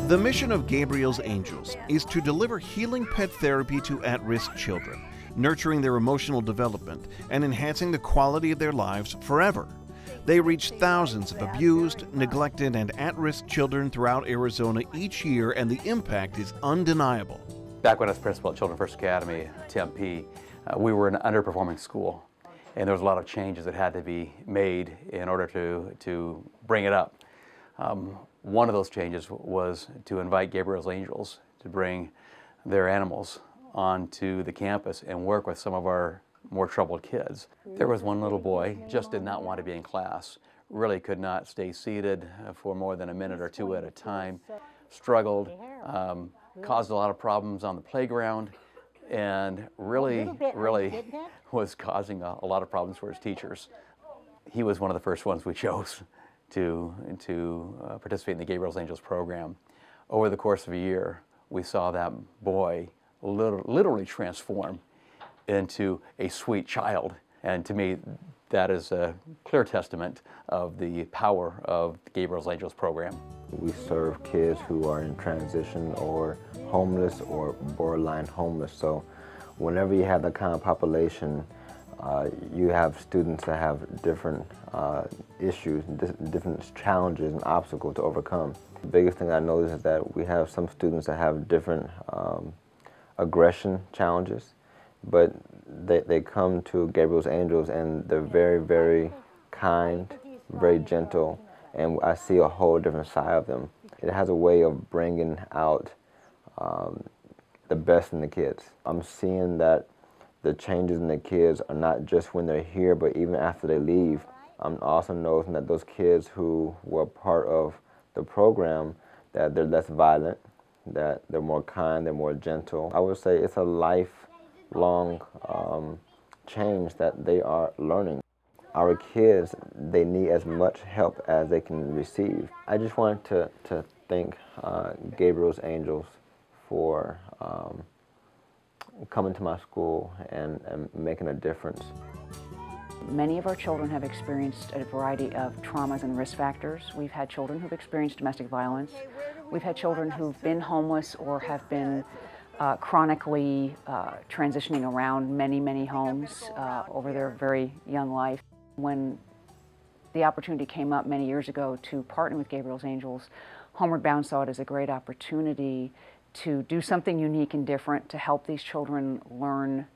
The mission of Gabriel's Angels is to deliver healing pet therapy to at-risk children, nurturing their emotional development and enhancing the quality of their lives forever. They reach thousands of abused, neglected, and at-risk children throughout Arizona each year, and the impact is undeniable. Back when I was principal at Children's First Academy, Tempe, we were an underperforming school, and there was a lot of changes that had to be made in order to bring it up. One of those changes was to invite Gabriel's Angels to bring their animals onto the campus and work with some of our more troubled kids. There was one little boy, just did not want to be in class, really could not stay seated for more than a minute or two at a time, struggled, caused a lot of problems on the playground, and really was causing a lot of problems for his teachers. He was one of the first ones we chose to participate in the Gabriel's Angels program. Over the course of a year, we saw that boy literally transform into a sweet child. And to me, that is a clear testament of the power of the Gabriel's Angels program. We serve kids who are in transition or homeless or borderline homeless. So whenever you have that kind of population, you have students that have different issues, different challenges and obstacles to overcome. The biggest thing I noticed is that we have some students that have different aggression challenges, but they come to Gabriel's Angels and they're very, very kind, very gentle, and I see a whole different side of them. It has a way of bringing out the best in the kids. I'm seeing that the changes in the kids are not just when they're here, but even after they leave. I'm also noticing that those kids who were part of the program, that they're less violent, that they're more kind, they're more gentle. I would say it's a lifelong change that they are learning. Our kids, they need as much help as they can receive. I just wanted to thank Gabriel's Angels for coming to my school and making a difference. Many of our children have experienced a variety of traumas and risk factors. We've had children who've experienced domestic violence. We've had children who've been homeless or have been chronically transitioning around many homes over their very young life. When the opportunity came up many years ago to partner with Gabriel's Angels, Homeward Bound saw it as a great opportunity to do something unique and different to help these children learn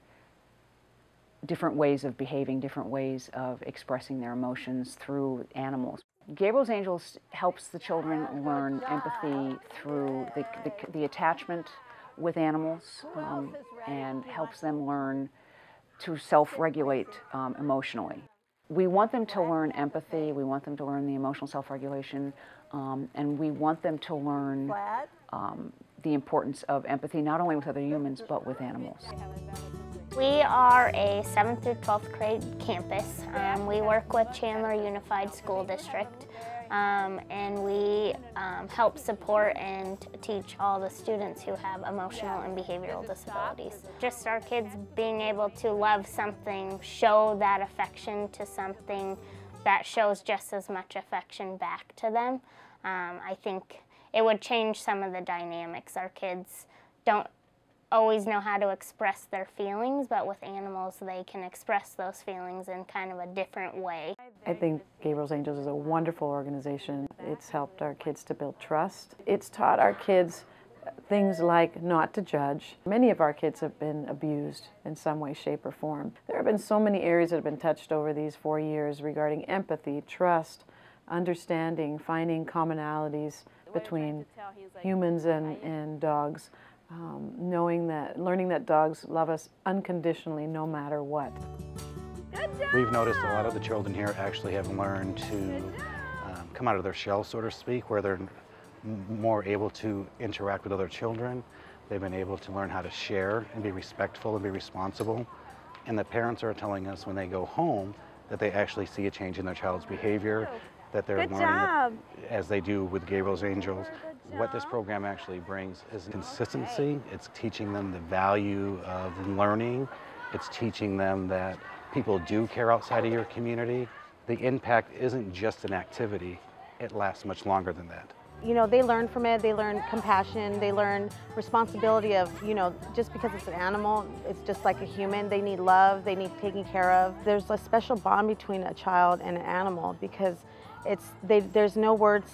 different ways of behaving, different ways of expressing their emotions through animals. Gabriel's Angels helps the children learn empathy through the attachment with animals and helps them learn to self-regulate emotionally. We want them to learn empathy, we want them to learn the emotional self-regulation, and we want them to learn the importance of empathy, not only with other humans, but with animals. We are a 7th through 12th grade campus. We work with Chandler Unified School District, and we help support and teach all the students who have emotional and behavioral disabilities. Just our kids being able to love something, show that affection to something that shows just as much affection back to them. I think it would change some of the dynamics. Our kids don't always know how to express their feelings, but with animals they can express those feelings in kind of a different way. I think Gabriel's Angels is a wonderful organization. It's helped our kids to build trust. It's taught our kids things like not to judge. Many of our kids have been abused in some way, shape, or form. There have been so many areas that have been touched over these 4 years regarding empathy, trust, understanding, finding commonalities between humans and dogs. Learning that dogs love us unconditionally no matter what. We've noticed a lot of the children here actually have learned to come out of their shell, so to speak, where they're more able to interact with other children. They've been able to learn how to share and be respectful and be responsible. And the parents are telling us when they go home that they actually see a change in their child's behavior, that they're learning as they do with Gabriel's Angels. What this program actually brings is consistency. It's teaching them the value of learning. It's teaching them that people do care outside of your community. The impact isn't just an activity, it lasts much longer than that. you know, they learn from it. They learn compassion. They learn responsibility of, you know, just because it's an animal, it's just like a human. They need love. They need taken care of. There's a special bond between a child and an animal because there's no words.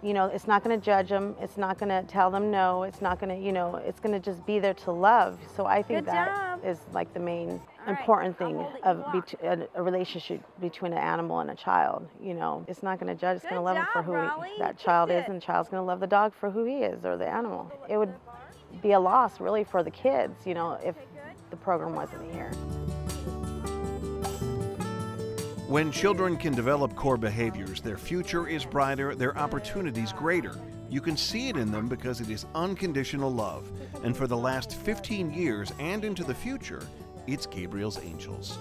You know, it's not going to judge them. It's not going to tell them no. It's not going to, you know, it's going to just be there to love. So I think that is like the main important thing of a relationship between an animal and a child. You know, it's not going to judge. It's going to love him for who that child is, and the child's going to love the dog for who he is, or the animal. It would be a loss really for the kids, you know, if the program wasn't here. When children can develop core behaviors, their future is brighter, their opportunities greater. You can see it in them because it is unconditional love. And for the last 15 years and into the future, it's Gabriel's Angels.